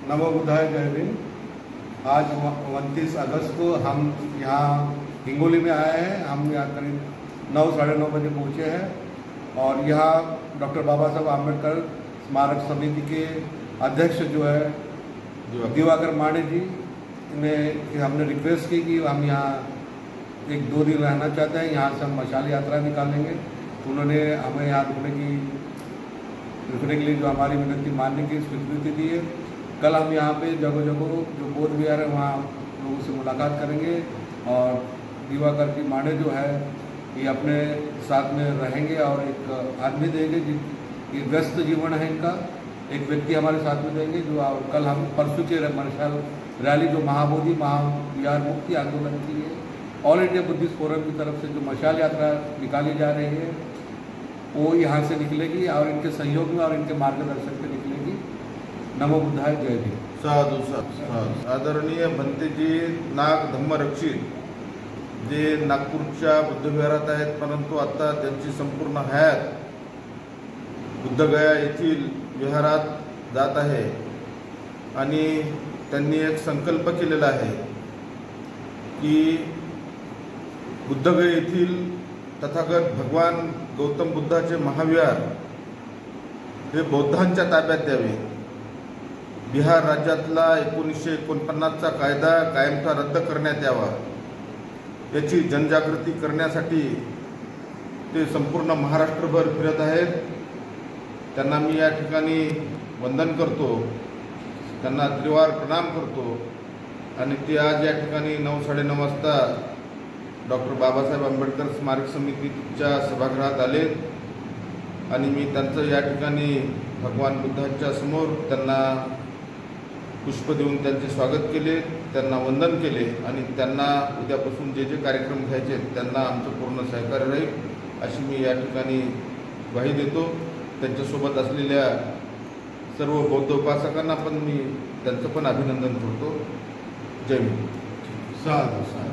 नमो बुद्धाय जय भीम। आज 29 अगस्त को हम यहाँ हिंगोली में आए हैं। हम यहाँ करीब 9 साढ़े 9 बजे पहुँचे हैं और यहाँ डॉक्टर बाबा साहब आम्बेडकर स्मारक समिति के अध्यक्ष जो है दिवाकर माणे जी ने हमने रिक्वेस्ट की कि हम यहाँ 1-2 दिन रहना चाहते हैं। यहाँ से हम मशाल यात्रा निकालेंगे। उन्होंने हमें यहाँ रुकने के लिए जो हमारी विनती मानने की स्वीकृति दी है। कल हम यहाँ पे जगह जगह जो बौद्ध विहार है वहाँ लोगों से मुलाकात करेंगे और दिवाकर जी माणे जो है ये अपने साथ में रहेंगे और एक आदमी देंगे ये व्यस्त जीवन है इनका, एक व्यक्ति हमारे साथ में देंगे जो कल हम परसों के मशाल रैली जो महाबोधि महाविहार मुक्ति आंदोलन की है ऑल इंडिया बुद्धिस्ट फोरम की तरफ से जो मशाल यात्रा निकाली जा रही है वो यहाँ से निकलेगी और इनके सहयोग में और इनके मार्गदर्शन पे निकलेगी। नमो बुद्धाय जय भीम। साधू साधू। आदरणीय भंतेजी नाग धम्मरक्षित जे नागपूरच्या बुद्धविहारात आहेत, परंतु आता त्यांची संपूर्ण हयात बुद्धगया येथील विहारात जात आहे आणि त्यांनी एक संकल्प केलेला आहे की बुद्धगया येथील तथागत भगवान गौतम बुद्धाचे महाविहार हे बौद्धांच्या ताब्यात द्यावे। बिहार राज्यातला 1949चा कायदा कायमचा रद्द करण्यात यावा याची जनजागृती करण्यासाठी ते संपूर्ण महाराष्ट्रभर फिरत आहेत। त्यांना मी या ठिकाणी वंदन करतो, त्यांना त्रिवार प्रणाम करतो आणि ते आज या ठिकाणी 9 साढ़े 9 वाजता डॉक्टर बाबासाहेब आंबेडकर स्मारक समितीच्या सभागृहात आले आणि मी त्यांचं या ठिकाणी भगवान बुद्धांच्या समोर त्यांना पुष्प देऊन त्यांचे स्वागत केले, त्यांना वंदन केले आणि त्यांना उद्यापासून जे जे कार्यक्रम घ्यायचे त्यांना आमचं पूर्ण सहकार्य राहील अशी मी या ठिकाणी ग्वाही देतो। त्यांच्यासोबत असलेल्या सर्व बौद्ध उपासकांना पण मी त्यांचं पण अभिनंदन करतो। जय भीम। साधू साधू।